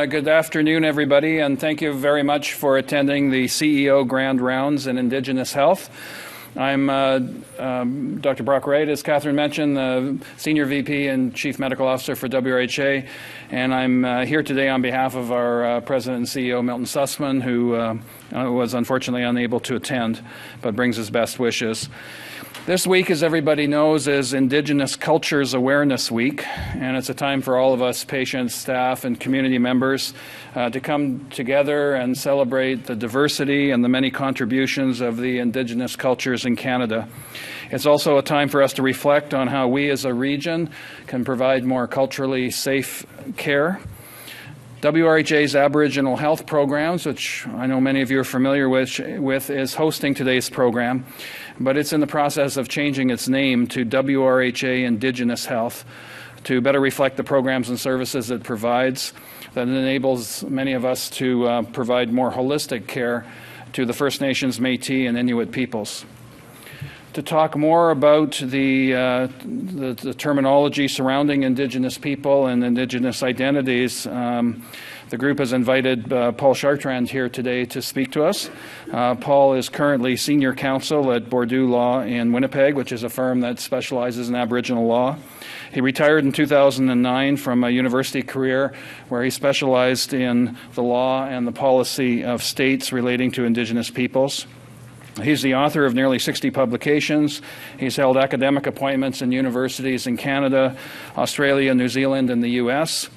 Good afternoon, everybody, and thank you very much for attending the CEO Grand Rounds in Indigenous Health. I'm Dr. WRHA, as Catherine mentioned, the Senior VP and Chief Medical Officer for WRHA, and I'm here today on behalf of our President and CEO, Milton Sussman, who was unfortunately unable to attend, but brings his best wishes. This week, as everybody knows, is Indigenous Cultures Awareness Week, and it's a time for all of us, patients, staff, and community members to come together and celebrate the diversity and the many contributions of the Indigenous cultures in Canada. It's also a time for us to reflect on how we as a region can provide more culturally safe care. WRHA's Aboriginal Health Programs, which I know many of you are familiar with, is hosting today's program, but it's in the process of changing its name to WRHA Indigenous Health to better reflect the programs and services it provides that enables many of us to provide more holistic care to the First Nations, Métis, and Inuit peoples. To talk more about the terminology surrounding Indigenous people and Indigenous identities, the group has invited Paul Chartrand here today to speak to us. Paul is currently Senior Counsel at Bordeaux Law in Winnipeg, which is a firm that specializes in Aboriginal law. He retired in 2009 from a university career where he specialized in the law and the policy of states relating to Indigenous peoples. He's the author of nearly 60 publications. He's held academic appointments in universities in Canada, Australia, New Zealand, and the U.S.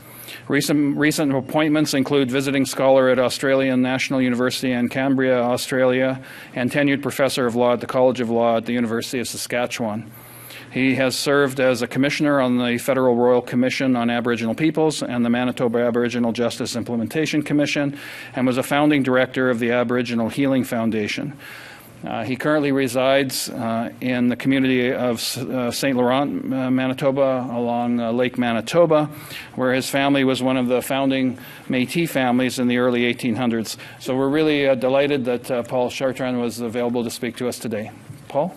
Recent appointments include visiting scholar at Australian National University in Cambria, Australia, and tenured professor of law at the College of Law at the University of Saskatchewan. He has served as a commissioner on the Federal Royal Commission on Aboriginal Peoples and the Manitoba Aboriginal Justice Implementation Commission, and was a founding director of the Aboriginal Healing Foundation. He currently resides in the community of St. Laurent, Manitoba, along Lake Manitoba, where his family was one of the founding Métis families in the early 1800s. So we're really delighted that Paul Chartrand was available to speak to us today. Paul?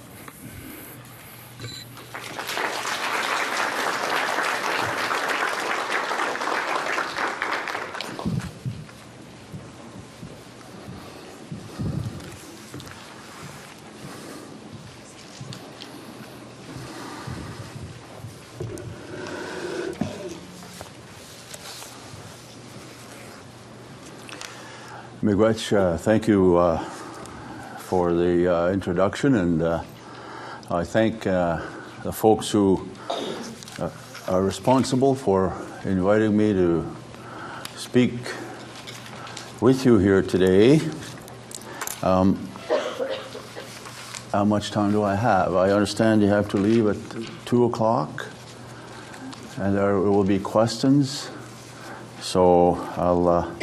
Miigwech, thank you for the introduction, and I thank the folks who are responsible for inviting me to speak with you here today. How much time do I have? I understand you have to leave at 2 o'clock, and there will be questions, so I'll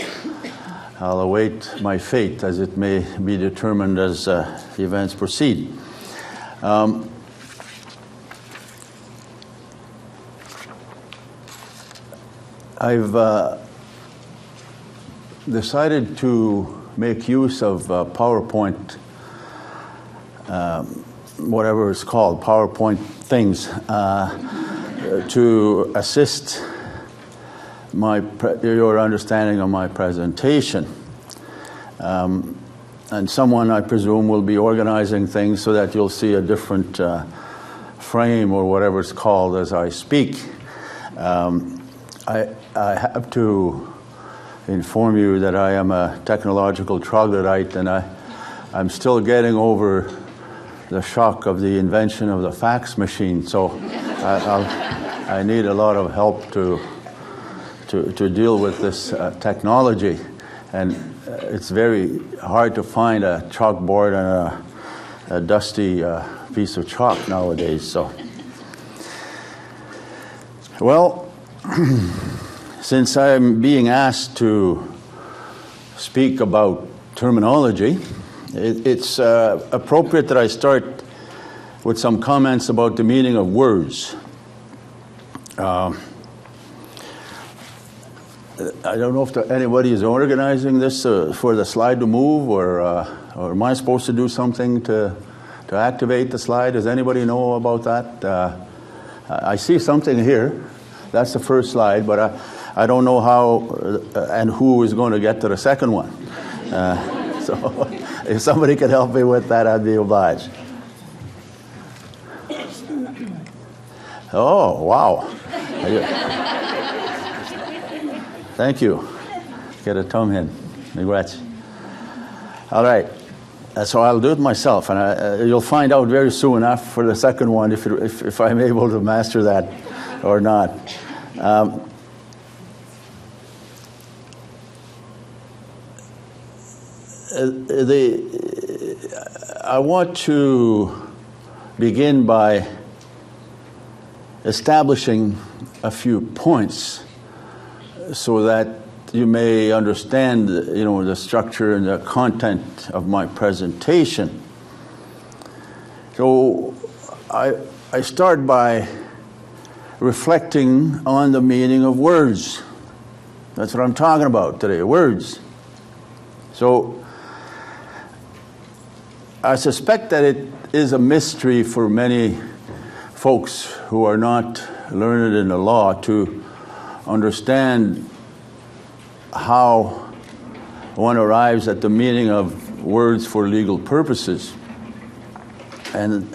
await my fate as it may be determined as events proceed. I've decided to make use of PowerPoint, whatever it's called, PowerPoint things, to assist your understanding of my presentation. And someone, I presume, will be organizing things so that you'll see a different frame or whatever it's called as I speak. I have to inform you that I am a technological troglodyte, and I'm still getting over the shock of the invention of the fax machine, so I need a lot of help to deal with this technology, and it's very hard to find a chalkboard and a dusty piece of chalk nowadays. So, well, since I'm being asked to speak about terminology, it's appropriate that I start with some comments about the meaning of words. I don't know if anybody is organizing this for the slide to move, or am I supposed to do something to activate the slide? Does anybody know about that? I see something here. That's the first slide, but I don't know how and who is going to get to the second one. So if somebody could help me with that, I'd be obliged. Oh, wow. Thank you. Get a thumb in. Congrats. All right. So I'll do it myself, and you'll find out very soon after for the second one if I'm able to master that or not. I want to begin by establishing a few points so that you may understand, the structure and the content of my presentation. So I start by reflecting on the meaning of words. That's what I'm talking about today, words. So I suspect that it is a mystery for many folks who are not learned in the law to understand how one arrives at the meaning of words for legal purposes. And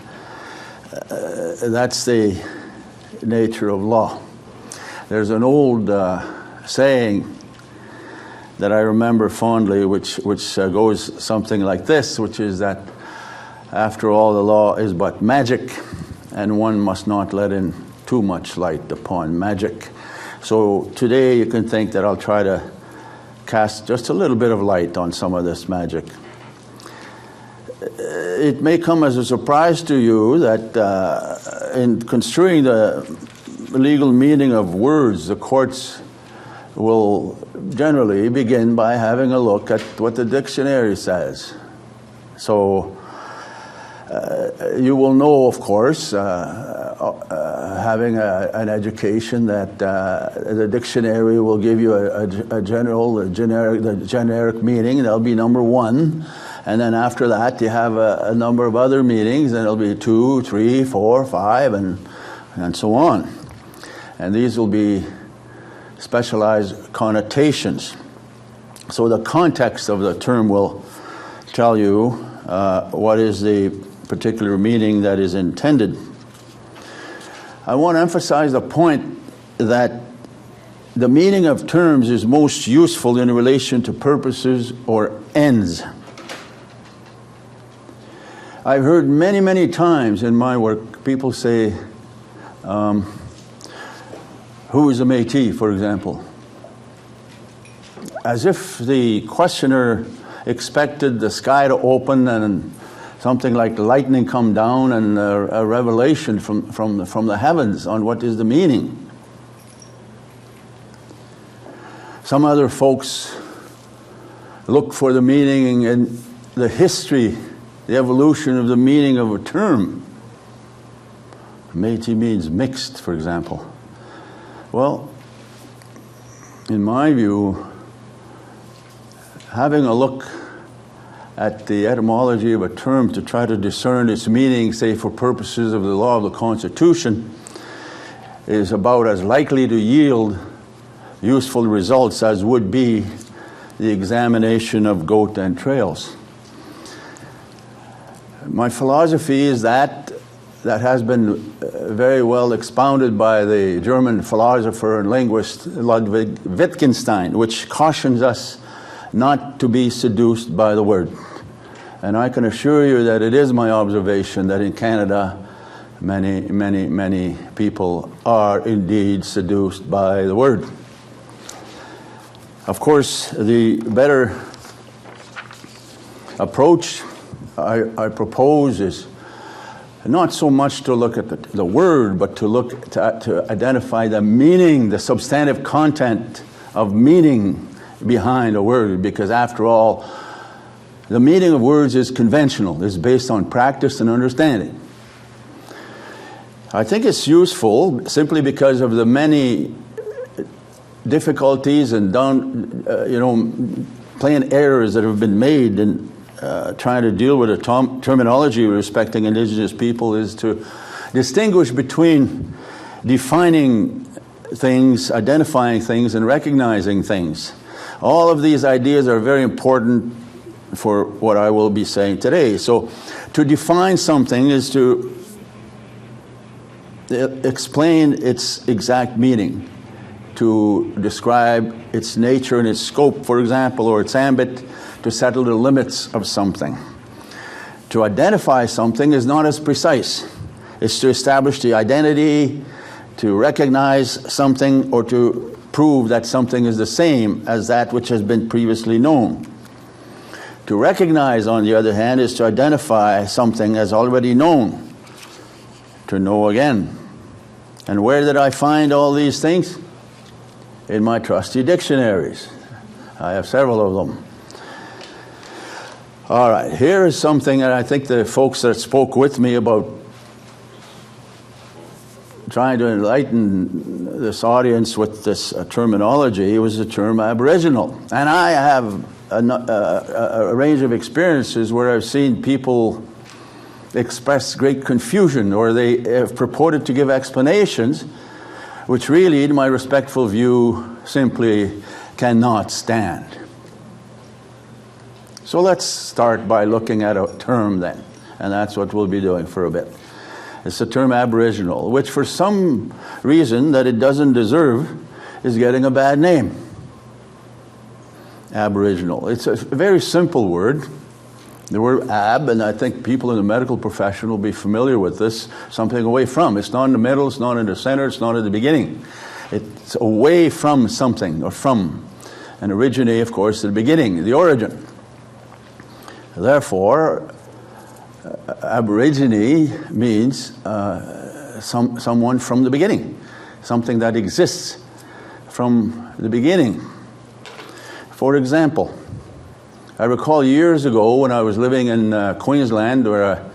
that's the nature of law. There's an old saying that I remember fondly, which goes something like this, which is that after all, the law is but magic, and one must not let in too much light upon magic. So today you can think that I'll try to cast just a little bit of light on some of this magic. It may come as a surprise to you that in construing the legal meaning of words, the courts will generally begin by having a look at what the dictionary says. So you will know, of course, having an education, that the dictionary will give you a generic meaning. That'll be number one. And then after that, you have a number of other meanings, and it'll be 2, 3, 4, 5, and so on. And these will be specialized connotations. So the context of the term will tell you what is the particular meaning that is intended. I want to emphasize the point that the meaning of terms is most useful in relation to purposes or ends. I've heard many, many times in my work people say, who is a Métis, for example? As if the questioner expected the sky to open and something like lightning come down and a revelation from the heavens on what is the meaning. Some other folks look for the meaning in the history, the evolution of the meaning of a term. Métis means mixed, for example. Well, in my view, having a look at the etymology of a term to try to discern its meaning, say for purposes of the law of the Constitution, is about as likely to yield useful results as would be the examination of goat entrails. My philosophy is that has been very well expounded by the German philosopher and linguist Ludwig Wittgenstein, which cautions us not to be seduced by the word. And I can assure you that it is my observation that in Canada, many, many, many people are indeed seduced by the word. Of course, the better approach I propose is not so much to look at the word, but to look to identify the meaning, the substantive content of meaning behind a word, because after all, the meaning of words is conventional, is based on practice and understanding. I think it's useful simply because of the many difficulties and plain errors that have been made in trying to deal with a terminology respecting Indigenous people, is to distinguish between defining things, identifying things, and recognizing things. All of these ideas are very important for what I will be saying today. So, to define something is to explain its exact meaning, to describe its nature and its scope, for example, or its ambit, to settle the limits of something. To identify something is not as precise. It's to establish the identity, to recognize something, or to prove that something is the same as that which has been previously known. To recognize, on the other hand, is to identify something as already known, to know again. And where did I find all these things? In my trusty dictionaries. I have several of them. All right, here is something that I think the folks that spoke with me about trying to enlighten this audience with this terminology was the term Aboriginal. And I have a range of experiences where I've seen people express great confusion, or they have purported to give explanations which really, in my respectful view, simply cannot stand. So let's start by looking at a term then, and that's what we'll be doing for a bit. It's the term Aboriginal, which for some reason that it doesn't deserve is getting a bad name. Aboriginal. It's a very simple word. The word ab, and I think people in the medical profession will be familiar with this, something away from. It's not in the middle, it's not in the center, it's not at the beginning. It's away from something, or from. And originate, of course, at the beginning, the origin. Therefore, aborigine means someone from the beginning, something that exists from the beginning. For example, I recall years ago when I was living in Queensland, where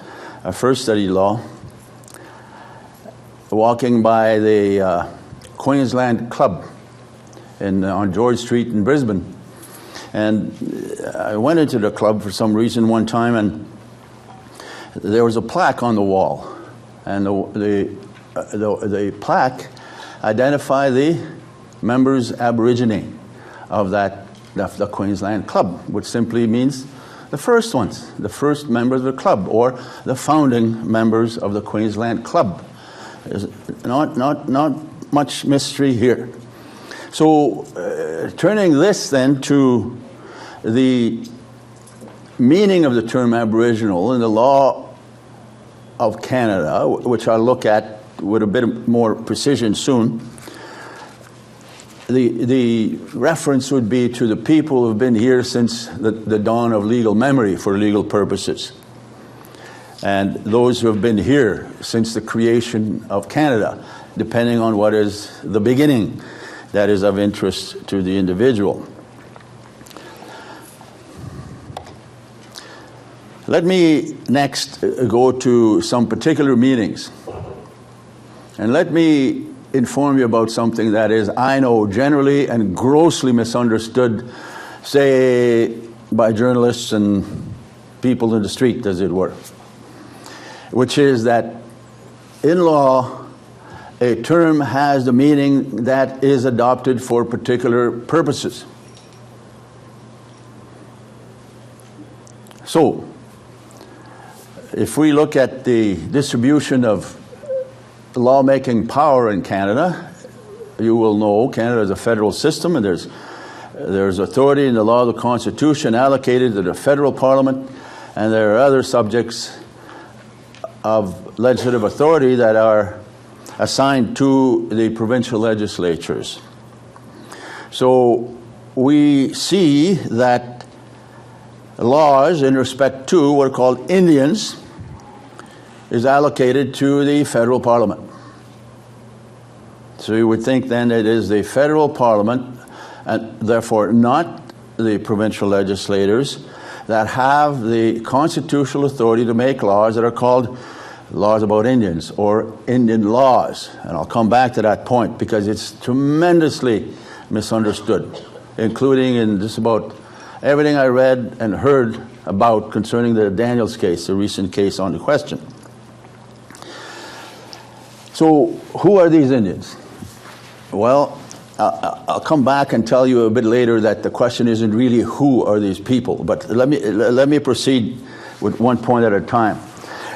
I first studied law, walking by the Queensland Club on George Street in Brisbane. And I went into the club for some reason one time, and there was a plaque on the wall. And the plaque identified the members Aborigine of the Queensland Club, which simply means the first ones, the first members of the club, or the founding members of the Queensland Club. There's not much mystery here. So, turning this then to the meaning of the term Aboriginal in the law of Canada, which I'll look at with a bit more precision soon, the reference would be to the people who have been here since the dawn of legal memory for legal purposes, and those who have been here since the creation of Canada, depending on what is the beginning that is of interest to the individual. Let me next go to some particular meanings. And let me inform you about something that is, I know, generally and grossly misunderstood, say, by journalists and people in the street, as it were, which is that in law, a term has the meaning that is adopted for particular purposes. So, if we look at the distribution of lawmaking power in Canada, you will know Canada is a federal system, and there's authority in the law of the Constitution allocated to the federal parliament, and there are other subjects of legislative authority that are assigned to the provincial legislatures. So we see that laws in respect to what are called Indians is allocated to the federal parliament. So you would think then it is the federal parliament, and therefore not the provincial legislators, that have the constitutional authority to make laws that are called laws about Indians, or Indian laws. And I'll come back to that point because it's tremendously misunderstood, including in just about everything I read and heard about concerning the Daniels case, the recent case on the question. So, who are these Indians? Well, I'll come back and tell you a bit later that the question isn't really who are these people, but let me proceed with one point at a time.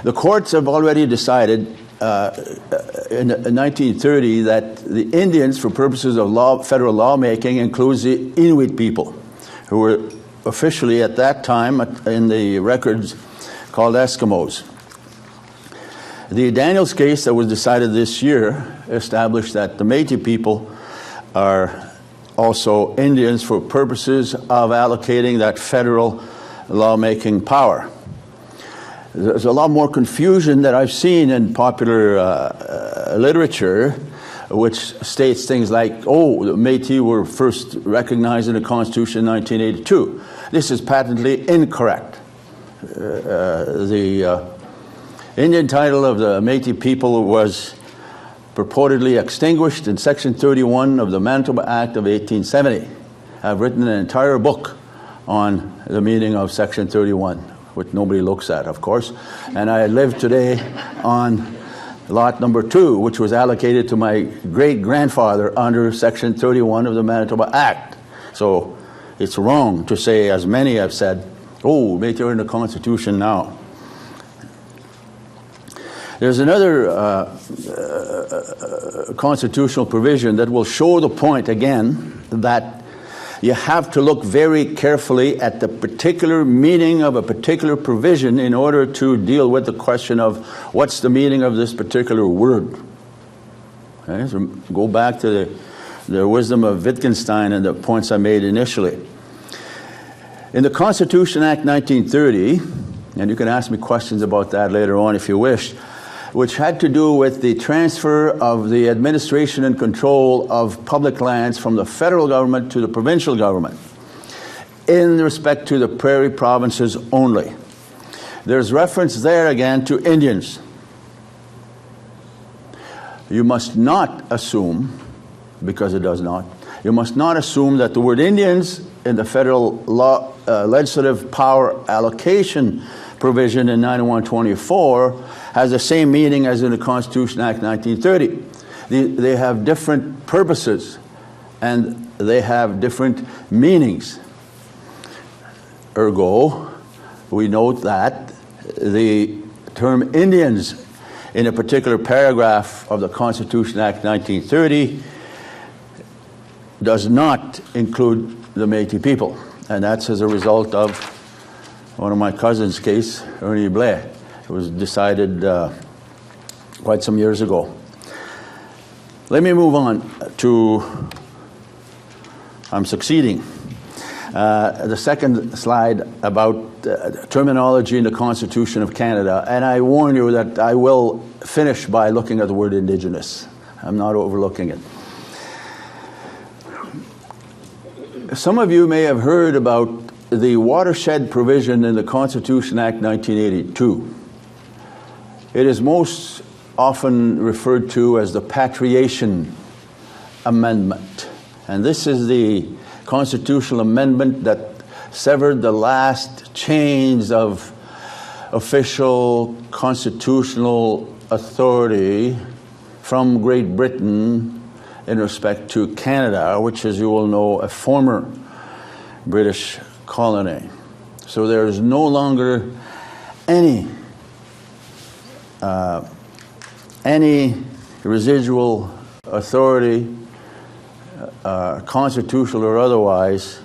The courts have already decided in 1930 that the Indians, for purposes of federal lawmaking, includes the Inuit people, who were officially at that time in the records called Eskimos. The Daniels case that was decided this year established that the Métis people are also Indians for purposes of allocating that federal lawmaking power. There's a lot more confusion that I've seen in popular literature, which states things like, oh, the Métis were first recognized in the Constitution in 1982. This is patently incorrect. The Indian title of the Métis people was purportedly extinguished in Section 31 of the Manitoba Act of 1870. I've written an entire book on the meaning of Section 31, which nobody looks at, of course. And I live today on lot number 2, which was allocated to my great-grandfather under Section 31 of the Manitoba Act. So it's wrong to say, as many have said, oh, Métis are in the Constitution now. There's another constitutional provision that will show the point again that you have to look very carefully at the particular meaning of a particular provision in order to deal with the question of what's the meaning of this particular word. Okay, so go back to the wisdom of Wittgenstein and the points I made initially. In the Constitution Act 1930, and you can ask me questions about that later on if you wish, which had to do with the transfer of the administration and control of public lands from the federal government to the provincial government in respect to the prairie provinces only. There's reference there again to Indians. You must not assume, because it does not, you must not assume that the word Indians in the federal law, legislative power allocation provision in 9124 has the same meaning as in the Constitution Act 1930. They have different purposes and they have different meanings. Ergo, we note that the term Indians in a particular paragraph of the Constitution Act 1930 does not include the Métis people. And that's as a result of one of my cousin's case, Ernie Blais. It was decided quite some years ago. Let me move on to, I'm succeeding. The second slide about terminology in the Constitution of Canada. And I warn you that I will finish by looking at the word Indigenous. I'm not overlooking it. Some of you may have heard about the watershed provision in the Constitution Act 1982. It is most often referred to as the Patriation Amendment. And this is the constitutional amendment that severed the last chains of official constitutional authority from Great Britain in respect to Canada, which, as you will know, a former British colony. So there is no longer any residual authority, constitutional or otherwise,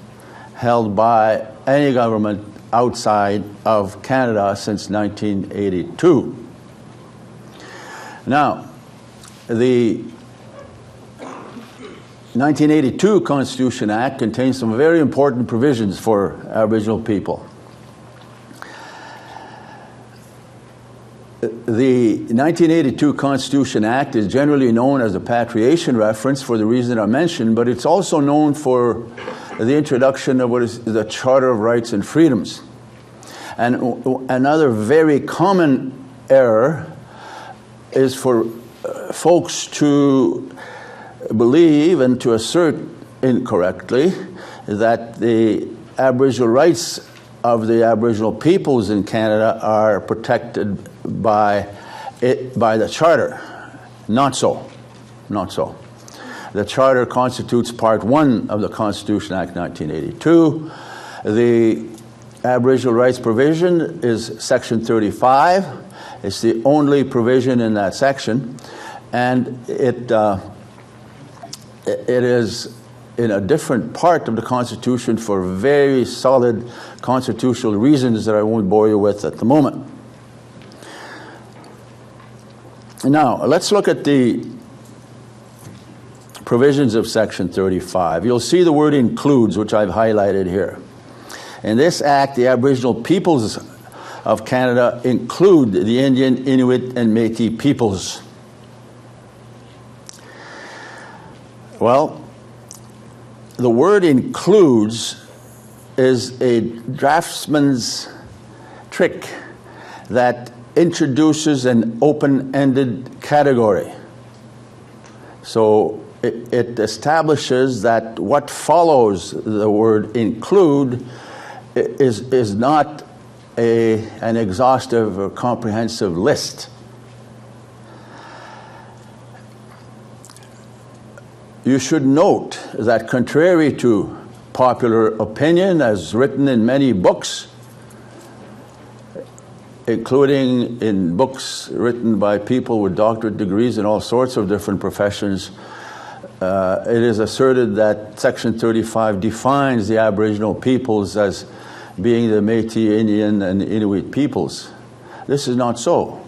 held by any government outside of Canada since 1982. Now, the 1982 Constitution Act contains some very important provisions for Aboriginal people. The 1982 Constitution Act is generally known as the Patriation Reference for the reason I mentioned, but it's also known for the introduction of what is the Charter of Rights and Freedoms. And another very common error is for folks to believe and to assert incorrectly that the Aboriginal rights of the Aboriginal peoples in Canada are protected by the Charter. Not so. Not so. The Charter constitutes Part 1 of the Constitution Act 1982. The Aboriginal rights provision is Section 35. It's the only provision in that section, and it is in a different part of the Constitution for very solid constitutional reasons that I won't bore you with at the moment. Now, let's look at the provisions of Section 35. You'll see the word includes, which I've highlighted here. In this act, the Aboriginal peoples of Canada include the Indian, Inuit, and Métis peoples. Well, the word includes is a draftsman's trick that introduces an open-ended category. So it establishes that what follows the word include is not an exhaustive or comprehensive list. You should note that contrary to popular opinion, as written in many books, including in books written by people with doctorate degrees in all sorts of different professions, it is asserted that Section 35 defines the Aboriginal peoples as being the Métis, Indian, and Inuit peoples. This is not so.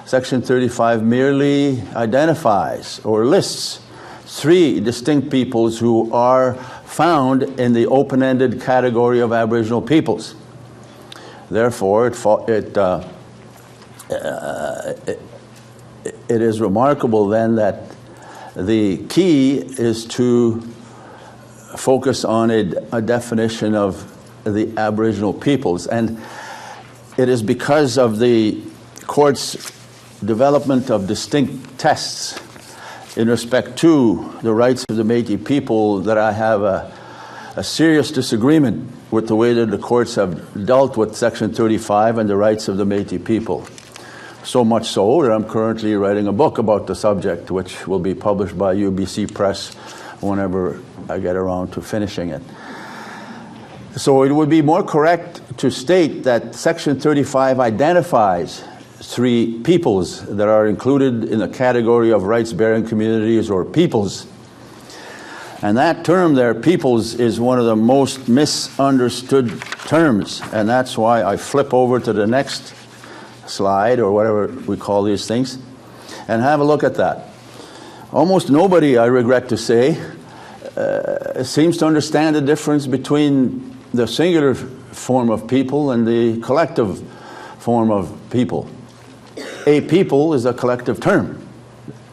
Section 35 merely identifies or lists 3 distinct peoples who are found in the open-ended category of Aboriginal peoples. Therefore, it is remarkable then that the key is to focus on a definition of the Aboriginal peoples. And it is because of the court's development of distinct tests in respect to the rights of the Métis people that I have a serious disagreement with the way that the courts have dealt with Section 35 and the rights of the Métis people. So much so that I'm currently writing a book about the subject, which will be published by UBC Press whenever I get around to finishing it. So it would be more correct to state that Section 35 identifies 3 peoples that are included in the category of rights-bearing communities or peoples. And that term there, peoples, is one of the most misunderstood terms. And that's why I flip over to the next slide, or whatever we call these things, and have a look at that. Almost nobody, I regret to say, seems to understand the difference between the singular form of people and the collective form of people. A people is a collective term.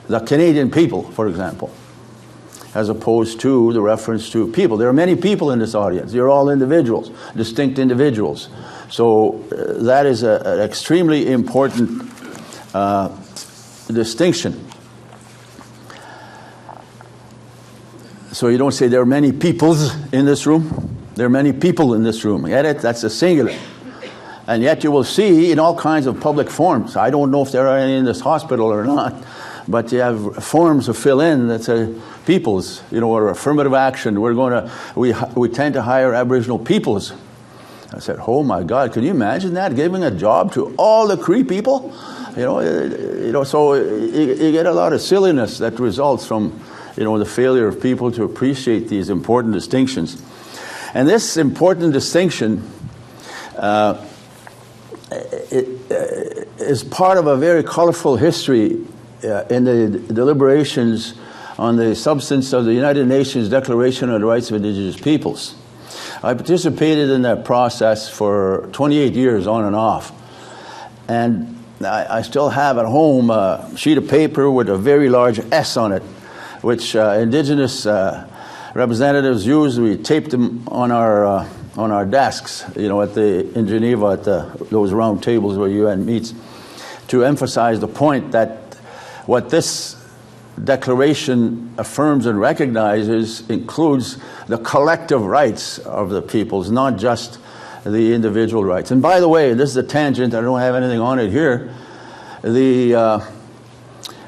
The Canadian people, for example, as opposed to the reference to people. There are many people in this audience. You're all individuals, distinct individuals. So that is an extremely important distinction. So you don't say there are many peoples in this room. There are many people in this room. Get it? That's a singular. And yet you will see in all kinds of public forms. I don't know if there are any in this hospital or not, but you have forms to fill in that say peoples, or affirmative action. We tend to hire Aboriginal peoples. I said, oh my God, can you imagine that? Giving a job to all the Cree people? So you get a lot of silliness that results from, the failure of people to appreciate these important distinctions. And this important distinction is part of a very colorful history in the deliberations on the substance of the United Nations Declaration on the Rights of Indigenous Peoples. I participated in that process for 28 years on and off. And I still have at home a sheet of paper with a very large S on it, which Indigenous representatives use. We taped them on our desks, in Geneva at those round tables where UN meets, to emphasize the point that what this declaration affirms and recognizes includes the collective rights of the peoples, not just the individual rights. And by the way, this is a tangent, I don't have anything on it here, the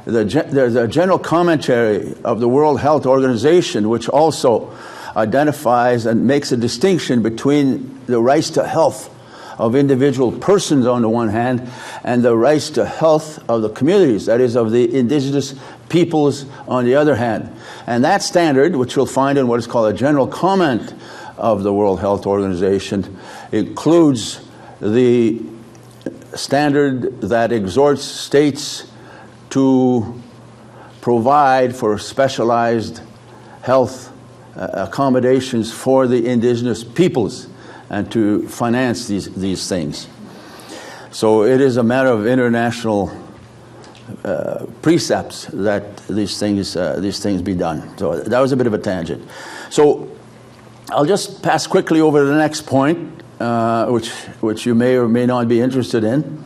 there's a general commentary of the World Health Organization which also identifies and makes a distinction between the rights to health of individual persons on the one hand and the rights to health of the communities, that is, of the indigenous peoples on the other hand. And that standard, which you'll find in what is called a general comment of the World Health Organization, includes the standard that exhorts states to provide for specialized health accommodations for the indigenous peoples and to finance these things. So it is a matter of international precepts that these things be done. So that was a bit of a tangent. So I'll just pass quickly over to the next point, which you may or may not be interested in.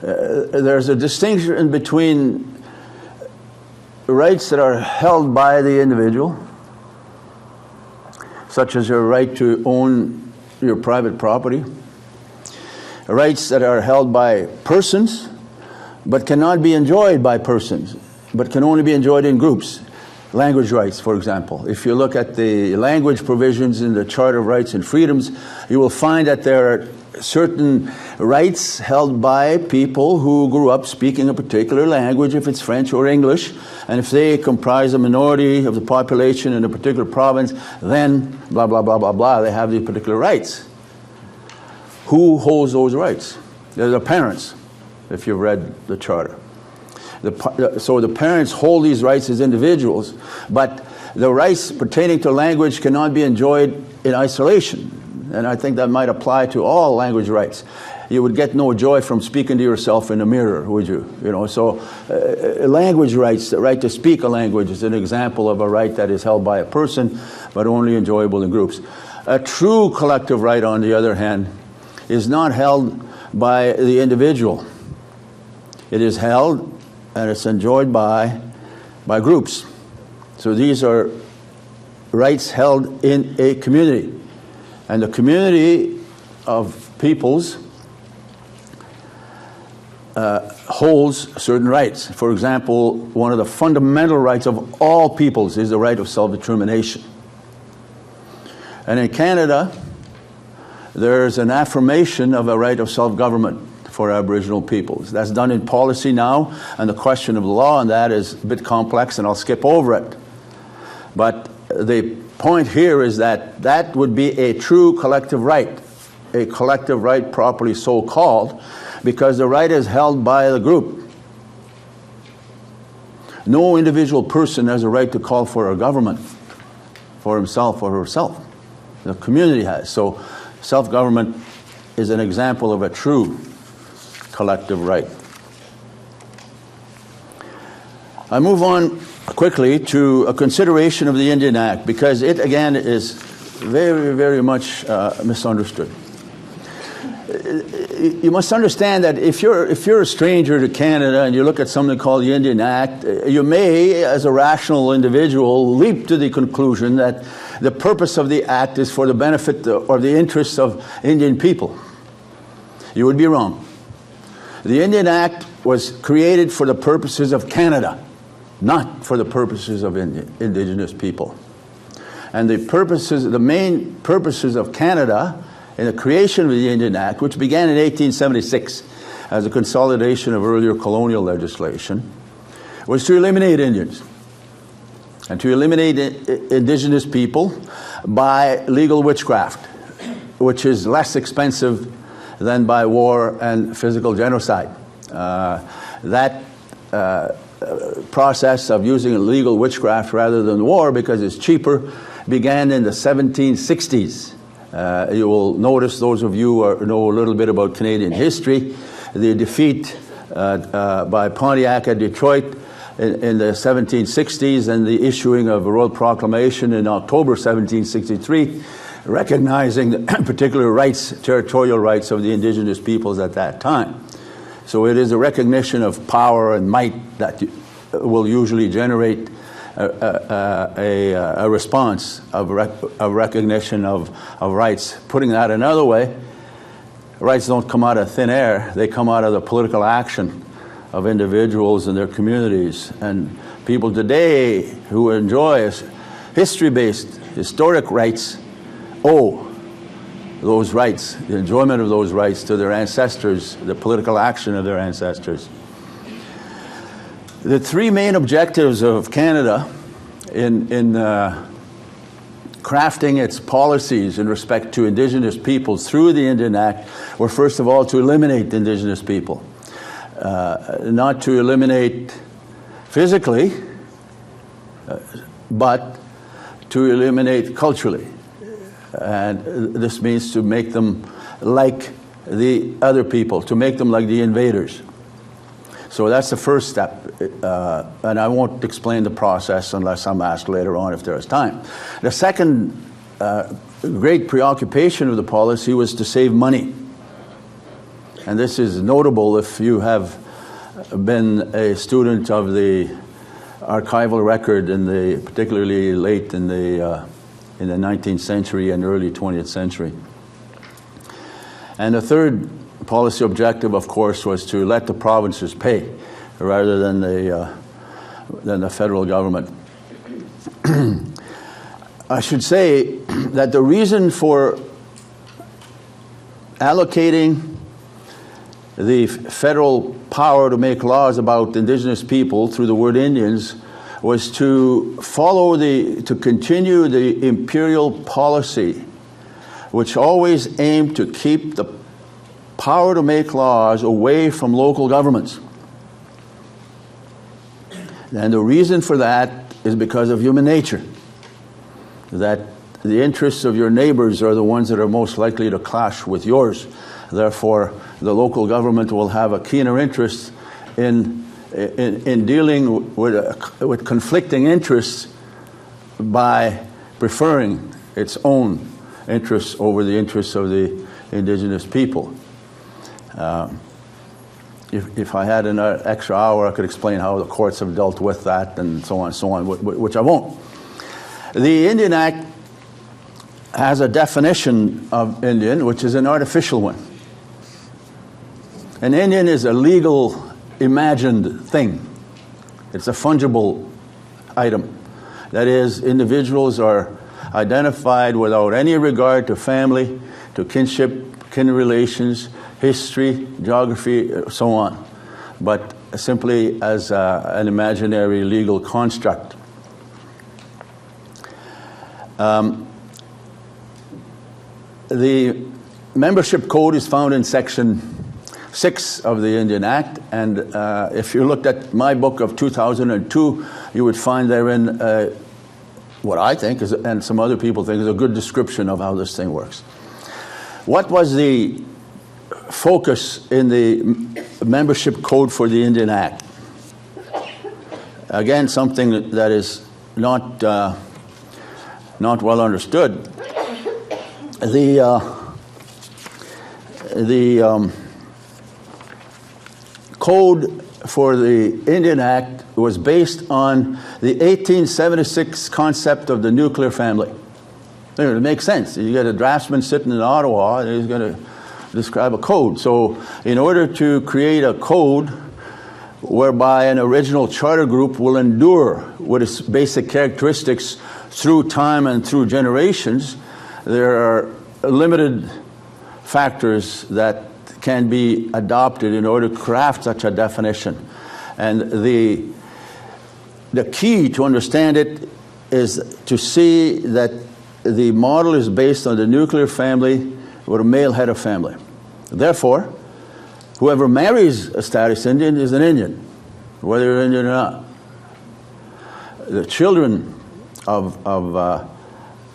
There's a distinction between rights that are held by the individual, such as your right to own your private property, rights that are held by persons, but cannot be enjoyed by persons, but can only be enjoyed in groups. Language rights, for example. If you look at the language provisions in the Charter of Rights and Freedoms, you will find that there are certain rights held by people who grew up speaking a particular language, if it's French or English, and if they comprise a minority of the population in a particular province, then blah, blah, blah, blah, blah, they have these particular rights. Who holds those rights? They're the parents, if you've read the Charter. So the parents hold these rights as individuals, but the rights pertaining to language cannot be enjoyed in isolation. And I think that might apply to all language rights. You would get no joy from speaking to yourself in a mirror, would you? So language rights, the right to speak a language, is an example of a right that is held by a person, but only enjoyable in groups. A true collective right, on the other hand, is not held by the individual. It is held and it's enjoyed by groups. So these are rights held in a community. And the community of peoples holds certain rights. For example, one of the fundamental rights of all peoples is the right of self-determination. And in Canada, there's an affirmation of a right of self-government for Aboriginal peoples. That's done in policy now, and the question of the law on that is a bit complex, and I'll skip over it. But the point here is that that would be a true collective right, a collective right properly so called, because the right is held by the group. No individual person has a right to call for a government for himself or herself. The community has. So self-government is an example of a true collective right. I move on quickly to a consideration of the Indian Act, because it again is very, very much misunderstood. You must understand that if you're a stranger to Canada and you look at something called the Indian Act, you may, as a rational individual, leap to the conclusion that the purpose of the Act is for the benefit or the interests of Indian people. You would be wrong. The Indian Act was created for the purposes of Canada, not for the purposes of Indigenous people. And the main purposes of Canada in the creation of the Indian Act, which began in 1876 as a consolidation of earlier colonial legislation, was to eliminate Indians and to eliminate Indigenous people by legal witchcraft, which is less expensive than by war and physical genocide. That process of using legal witchcraft rather than war, because it's cheaper, began in the 1760s. You will notice, those of you who know a little bit about Canadian history, the defeat by Pontiac at Detroit in the 1760s and the issuing of a royal proclamation in October 1763, recognizing the particular rights, territorial rights of the Indigenous peoples at that time. So it is a recognition of power and might that will usually generate a response of recognition of rights. Putting that another way, rights don't come out of thin air. They come out of the political action of individuals and their communities. And people today who enjoy history-based historic rights owe those rights, the enjoyment of those rights, to their ancestors, the political action of their ancestors. The three main objectives of Canada in crafting its policies in respect to Indigenous peoples through the Indian Act were, first of all, to eliminate Indigenous people. Not to eliminate physically, but to eliminate culturally. And this means to make them like the other people, to make them like the invaders. So that's the first step, and I won't explain the process unless I'm asked later on if there is time. The second great preoccupation of the policy was to save money. And this is notable if you have been a student of the archival record particularly late in the 19th century and early 20th century. And the third policy objective, of course, was to let the provinces pay rather than the federal government. I should say that the reason for allocating the federal power to make laws about Indigenous people through the word Indians was to continue the imperial policy, which always aimed to keep the power to make laws away from local governments. And the reason for that is because of human nature, that the interests of your neighbors are the ones that are most likely to clash with yours. Therefore, the local government will have a keener interest in dealing with conflicting interests by preferring its own interests over the interests of the Indigenous people. If I had an extra hour, I could explain how the courts have dealt with that and so on, which I won't. The Indian Act has a definition of Indian, which is an artificial one. An Indian is a legal, imagined thing. It's a fungible item. That is, individuals are identified without any regard to family, to kinship, kin relations, history, geography, so on, but simply as an imaginary legal construct. The membership code is found in Section 6 of the Indian Act, and if you looked at my book of 2002, you would find therein what I think is, and some other people think, is a good description of how this thing works. What was the focus in the membership code for the Indian Act? Again, something that is not well understood. The code for the Indian Act was based on the 1876 concept of the nuclear family. It makes sense. You get a draftsman sitting in Ottawa and he's going to describe a code. So in order to create a code whereby an original charter group will endure with its basic characteristics through time and through generations, there are limited factors that can be adopted in order to craft such a definition. And the key to understand it is to see that the model is based on the nuclear family with a male head of family. Therefore, whoever marries a status Indian is an Indian, whether you're Indian or not. The children of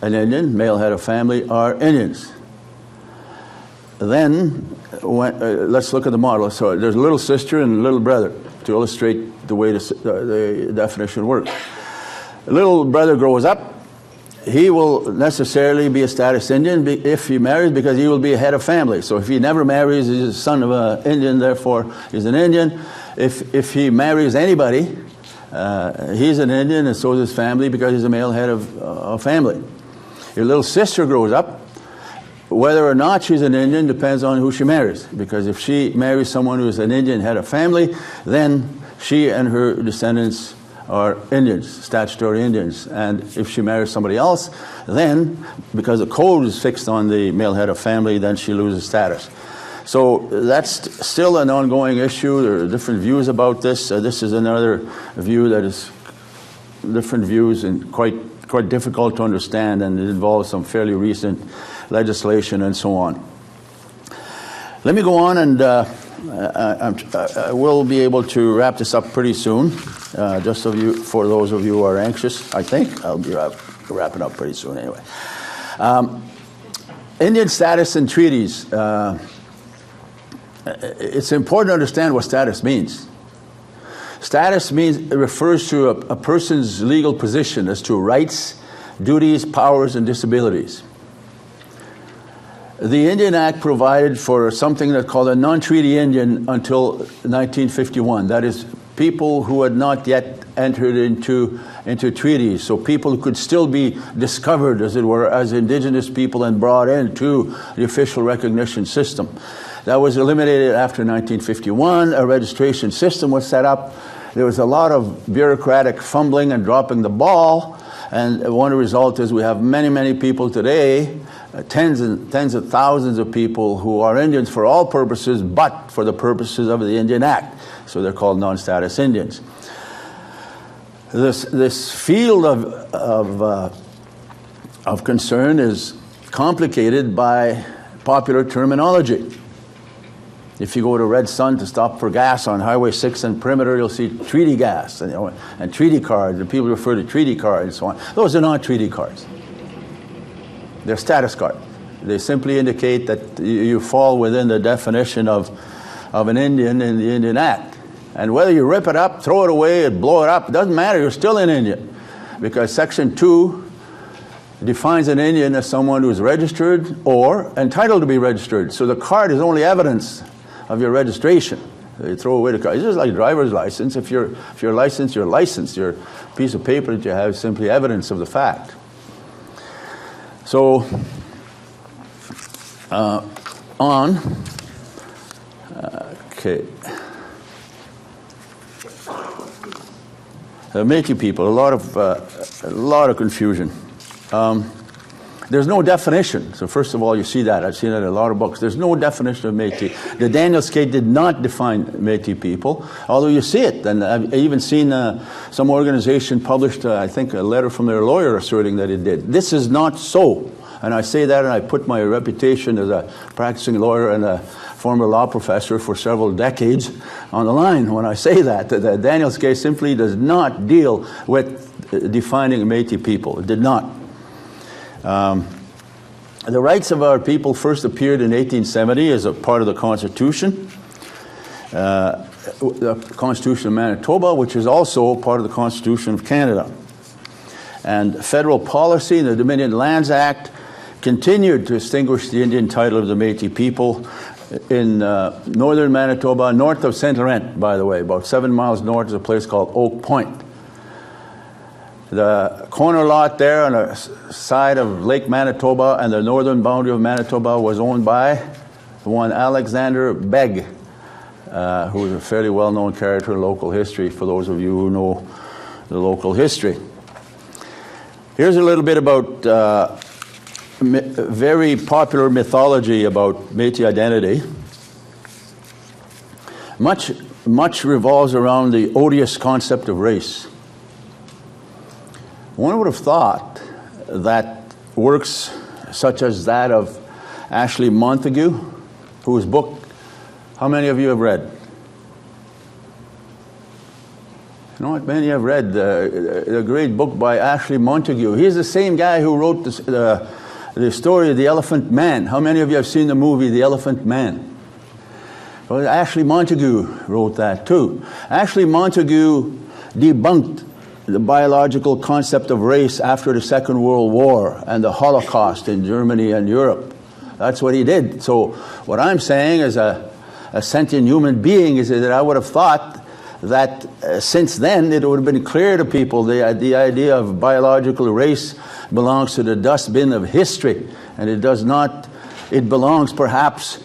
an Indian, male head of family, are Indians. Then, let's look at the model. So there's a little sister and a little brother to illustrate the way the definition works. A little brother grows up. He will necessarily be a status Indian if he marries, because he will be a head of family. So if he never marries, he's a son of an Indian, therefore he's an Indian. If he marries anybody, he's an Indian, and so is his family, because he's a male head of family. Your little sister grows up. whether or not she's an Indian depends on who she marries, because if she marries someone who's an Indian, head of family, then she and her descendants are Indians, statutory Indians. And if she marries somebody else, then, because the code is fixed on the male head of family, then she loses status. So that's still an ongoing issue. There are different views about this. This is another view that is different views and quite difficult to understand, and it involves some fairly recent legislation and so on. Let me go on, and I will be able to wrap this up pretty soon. Just for those of you who are anxious, I think I'll be wrapping up pretty soon anyway. Indian status and treaties. It's important to understand what status means. Status refers to a person's legal position as to rights, duties, powers, and disabilities. The Indian Act provided for something that's called a non-treaty Indian until 1951. That is, people who had not yet entered into treaties. So people who could still be discovered, as it were, as Indigenous people and brought into the official recognition system. That was eliminated after 1951. A registration system was set up. There was a lot of bureaucratic fumbling and dropping the ball. And one result is we have many, many people today, tens of thousands of people who are Indians for all purposes, but for the purposes of the Indian Act. So they're called non-status Indians. This field of concern is complicated by popular terminology. If you go to Red Sun to stop for gas on Highway 6 and Perimeter, you'll see treaty gas and treaty cards, and people refer to treaty cards and so on. Those are not treaty cards. They're status cards. They simply indicate that you fall within the definition of an Indian in the Indian Act. And whether you rip it up, throw it away, and blow it up, it doesn't matter, you're still an Indian. Because Section 2 defines an Indian as someone who's registered or entitled to be registered. So the card is only evidence of your registration. You throw away the card. It's just like driver's license. If you're licensed, you're licensed. Your piece of paper that you have is simply evidence of the fact. So, okay. Métis people, a lot of confusion. There's no definition. So first of all, you see that. I've seen it in a lot of books. There's no definition of Métis. The Daniels case did not define Métis people, although you see it. And I've even seen some organization published, I think, a letter from their lawyer asserting that it did. This is not so. And I say that, and I put my reputation as a practicing lawyer and a former law professor for several decades on the line when I say that. The Daniels case simply does not deal with defining Métis people. It did not. The rights of our people first appeared in 1870 as a part of the Constitution. The Constitution of Manitoba, which is also part of the Constitution of Canada. And federal policy in the Dominion Lands Act continued to distinguish the Indian title of the Métis people in northern Manitoba, north of St. Laurent, by the way. About 7 miles north is a place called Oak Point. The corner lot there on the side of Lake Manitoba and the northern boundary of Manitoba was owned by one Alexander Begg, who is a fairly well-known character in local history for those of you who know the local history. Here's a little bit about very popular mythology about Métis identity. Much revolves around the odious concept of race. One would have thought that works such as that of Ashley Montagu, whose book, how many of you have read? Not many have read the great book by Ashley Montagu. He's the same guy who wrote the story of the Elephant Man. How many of you have seen the movie The Elephant Man? Well, Ashley Montagu wrote that too. Ashley Montagu debunked the biological concept of race after the Second World War and the Holocaust in Germany and Europe. That's what he did. So what I'm saying as a sentient human being is that I would have thought that since then it would have been clear to people the idea of biological race belongs to the dustbin of history, and it does not it belongs perhaps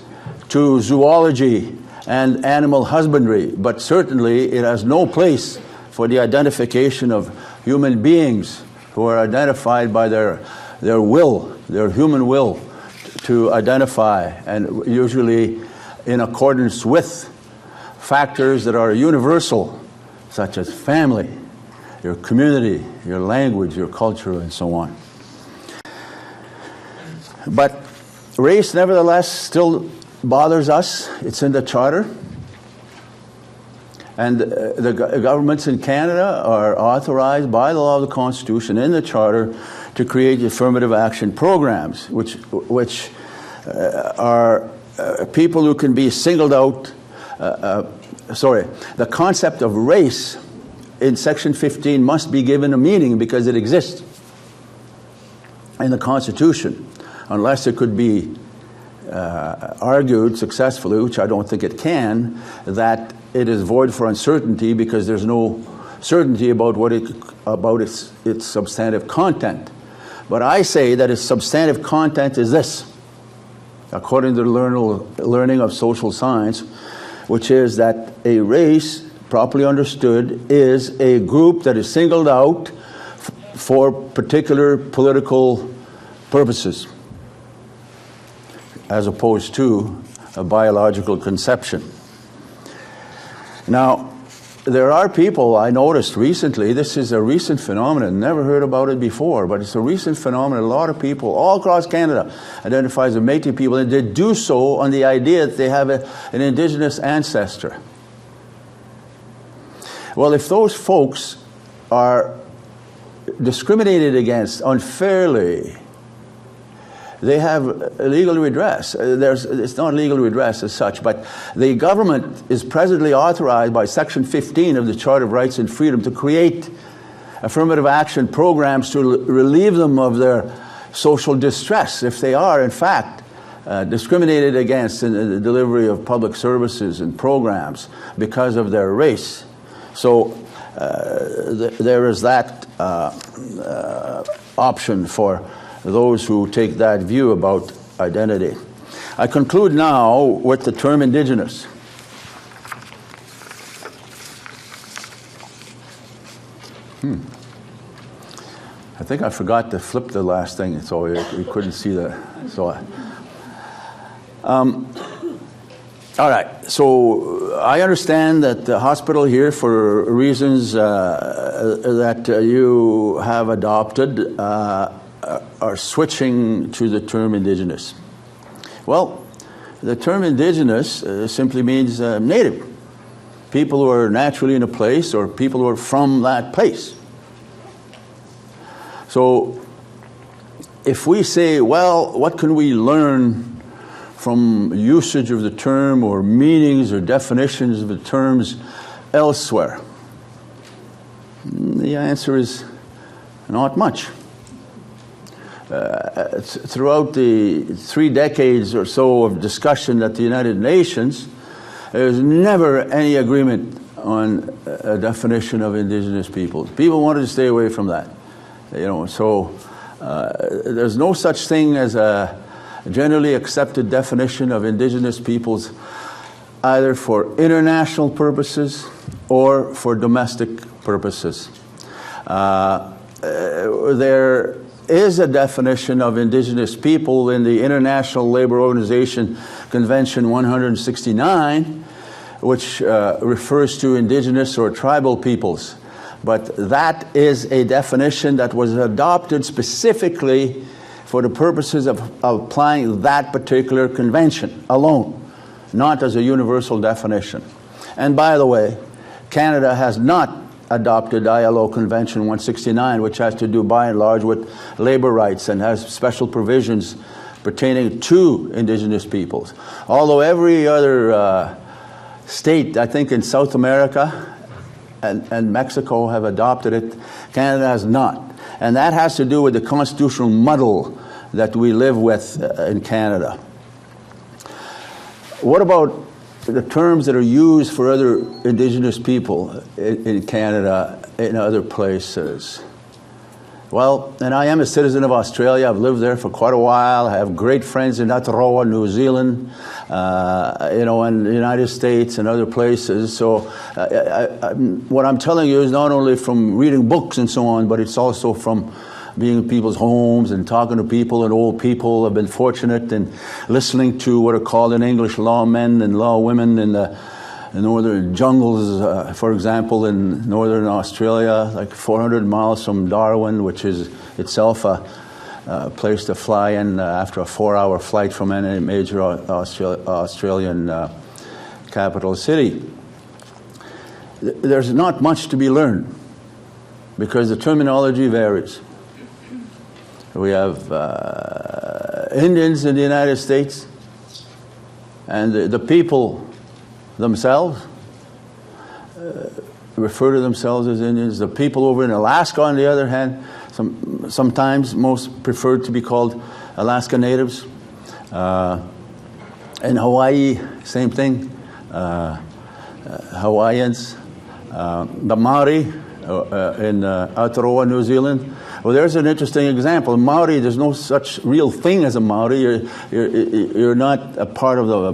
to zoology and animal husbandry, but certainly it has no place for the identification of human beings who are identified by their will, their human will to identify, and usually in accordance with factors that are universal, such as family, your community, your language, your culture, and so on. But race, nevertheless, still bothers us. It's in the Charter. And the governments in Canada are authorized by the law of the Constitution in the Charter to create affirmative action programs, which are people who can be singled out. The concept of race in Section 15 must be given a meaning because it exists in the Constitution, unless it could be argued successfully, which I don't think it can, that it is void for uncertainty because there's no certainty about its substantive content. But I say that its substantive content is this, according to the learning of social science, which is that a race, properly understood, is a group that is singled out for particular political purposes, as opposed to a biological conception. Now, there are people I noticed recently, this is a recent phenomenon, never heard about it before, but it's a recent phenomenon. A lot of people all across Canada identify as Métis people, and they do so on the idea that they have an Indigenous ancestor. Well, if those folks are discriminated against unfairly, they have legal redress. It's not legal redress as such, but the government is presently authorized by Section 15 of the Charter of Rights and Freedom to create affirmative action programs to relieve them of their social distress if they are, in fact, discriminated against in the delivery of public services and programs because of their race. So there is that option for those who take that view about identity. I conclude now with the term Indigenous. I think I forgot to flip the last thing, so you couldn't see that. So, all right, so I understand that the hospital here, for reasons that you have adopted, are switching to the term Indigenous. Well, the term Indigenous simply means native. People who are naturally in a place, or people who are from that place. So if we say, well, what can we learn from usage of the term or meanings or definitions of the terms elsewhere? The answer is not much. Throughout the 3 decades or so of discussion at the United Nations, there's never any agreement on a definition of Indigenous peoples. People wanted to stay away from that. So there's no such thing as a generally accepted definition of Indigenous peoples, either for international purposes or for domestic purposes. There is a definition of Indigenous people in the International Labour Organization Convention 169, which refers to indigenous or tribal peoples. But that is a definition that was adopted specifically for the purposes of applying that particular convention alone, not as a universal definition. And by the way, Canada has not adopted ILO Convention 169, which has to do by and large with labor rights and has special provisions pertaining to Indigenous peoples. Although every other state, I think in South America and Mexico have adopted it, Canada has not. And that has to do with the constitutional muddle that we live with in Canada. What about the terms that are used for other Indigenous people in Canada, in other places? Well, and I am a citizen of Australia. I've lived there for quite a while. I have great friends in WRHA, New Zealand, and the United States and other places. So what I'm telling you is not only from reading books and so on, but it's also from being in people's homes and talking to people and old people. I've been fortunate in listening to what are called in English lawmen and lawwomen in the northern jungles, for example, in northern Australia, like 400 miles from Darwin, which is itself a place to fly in after a 4-hour flight from any major Australian capital city. There's not much to be learned because the terminology varies. We have Indians in the United States, and the people themselves refer to themselves as Indians. The people over in Alaska, on the other hand, sometimes most prefer to be called Alaska Natives. In Hawaii, same thing. Hawaiians. The Maori in Aotearoa, New Zealand. Well, there's an interesting example. Maori, there's no such real thing as a Maori. You're not a part of the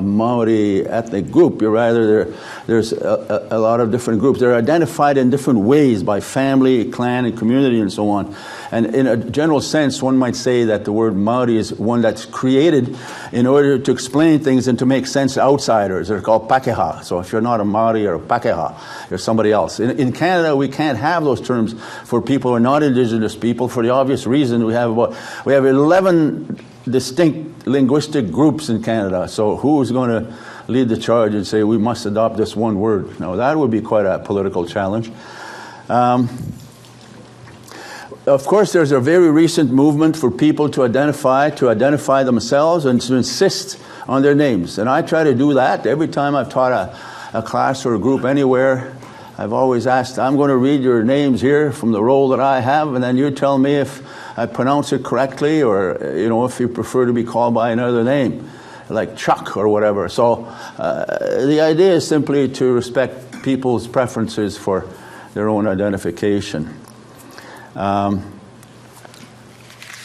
Maori ethnic group. You're rather there's a lot of different groups. They're identified in different ways by family, clan, and community, and so on. And in a general sense, one might say that the word Maori is one that's created in order to explain things and to make sense to outsiders. They're called Pakeha. So if you're not a Maori or a Pakeha, you're somebody else. In Canada, we can't have those terms for people who are not Indigenous people for the obvious reason we have 11 distinct linguistic groups in Canada. So who's going to lead the charge and say we must adopt this one word? Now that would be quite a political challenge. Of course, there's a very recent movement for people to identify themselves and to insist on their names. And I try to do that every time I've taught a class or a group anywhere. I've always asked, I'm going to read your names here from the role that I have, and then you tell me if I pronounce it correctly or, if you prefer to be called by another name, like Chuck or whatever. So the idea is simply to respect people's preferences for their own identification. I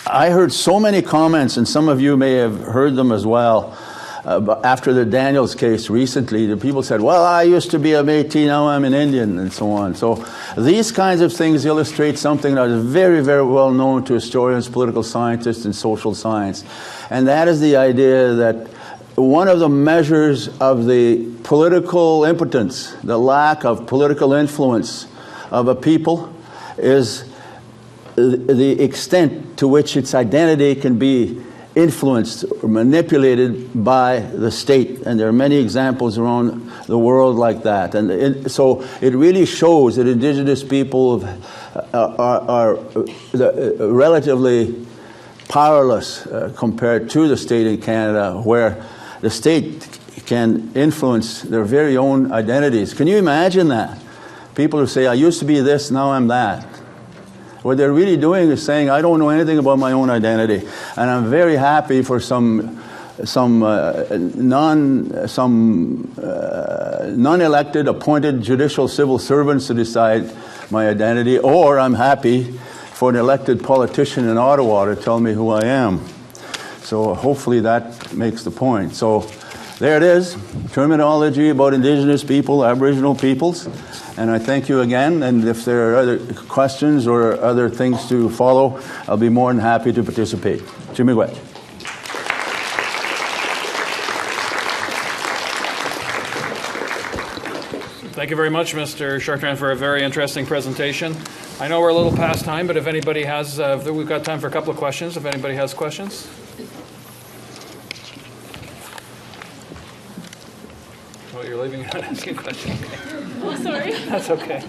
heard so many comments, and some of you may have heard them as well, after the Daniels case recently. The people said, well, I used to be a Métis, now I'm an Indian, and so on. So these kinds of things illustrate something that is very, very well known to historians, political scientists, and social science. And that is the idea that one of the measures of the political impotence, the lack of political influence of a people, is the extent to which its identity can be influenced or manipulated by the state. And there are many examples around the world like that. And so it really shows that Indigenous people are relatively powerless compared to the state in Canada, where the state can influence their very own identities. Can you imagine that? People who say, I used to be this, now I'm that. What they're really doing is saying, I don't know anything about my own identity. And I'm very happy for some non-elected, appointed judicial civil servants to decide my identity, or I'm happy for an elected politician in Ottawa to tell me who I am. So hopefully that makes the point. So there it is, terminology about Indigenous people, Aboriginal peoples. And I thank you again, and if there are other questions or other things to follow, I'll be more than happy to participate. Chimigwet. Thank you very much, Mr. Chartrand, for a very interesting presentation. I know we're a little past time, but if anybody has, we've got time for a couple of questions, if anybody has questions. Oh, you're leaving out asking a question. Okay. Oh, sorry. That's okay.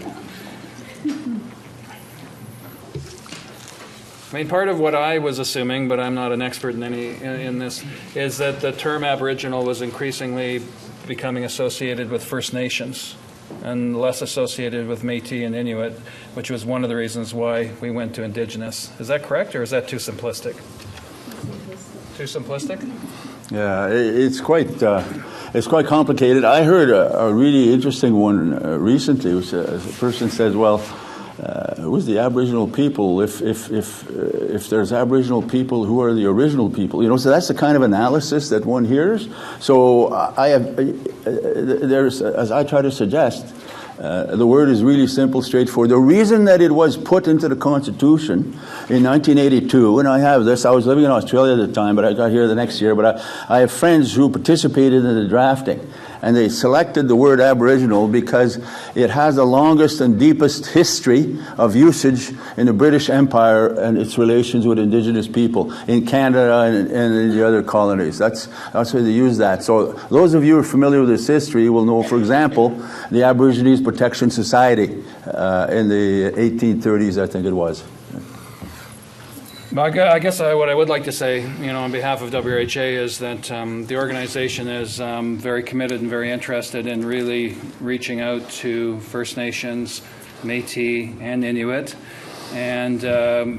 I mean, part of what I was assuming, but I'm not an expert in this, is that the term Aboriginal was increasingly becoming associated with First Nations and less associated with Métis and Inuit, which was one of the reasons why we went to Indigenous. Is that correct, or is that too simplistic? Too simplistic? Yeah, it's quite complicated. I heard a really interesting one recently, which a person says, well, who's the Aboriginal people? If there's Aboriginal people, who are the original people? You know, so that's the kind of analysis that one hears. So there's, as I try to suggest, the word is really simple, straightforward. The reason that it was put into the Constitution in 1982, and I have this, I was living in Australia at the time, but I got here the next year, but I have friends who participated in the drafting, and they selected the word Aboriginal because it has the longest and deepest history of usage in the British Empire and its relations with Indigenous people in Canada and in the other colonies. That's why they use that. So those of you who are familiar with this history will know, for example, the Aborigines Protection Society in the 1830s, I think it was. I guess what I would like to say, on behalf of WRHA is that the organization is very committed and very interested in really reaching out to First Nations, Métis, and Inuit. And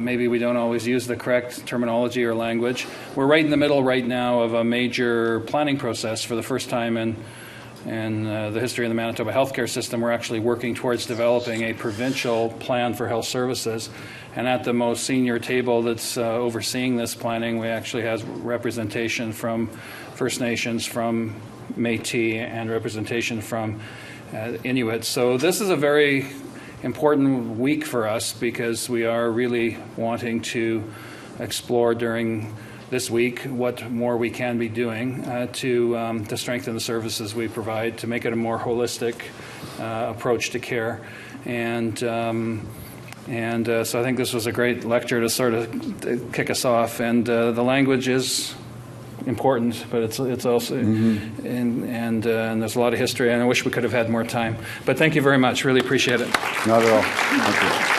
maybe we don't always use the correct terminology or language. We're right in the middle right now of a major planning process for the first time in the history of the Manitoba healthcare system. We're actually working towards developing a provincial plan for health services. And at the most senior table that's overseeing this planning, we actually have representation from First Nations, from Métis, and representation from Inuit. So this is a very important week for us because we are really wanting to explore during this week what more we can be doing to strengthen the services we provide, to make it a more holistic approach to care. And so I think this was a great lecture to sort of kick us off. And the language is important, but it's also and there's a lot of history, and I wish we could have had more time. But thank you very much. Really appreciate it. Not at all. Thank you.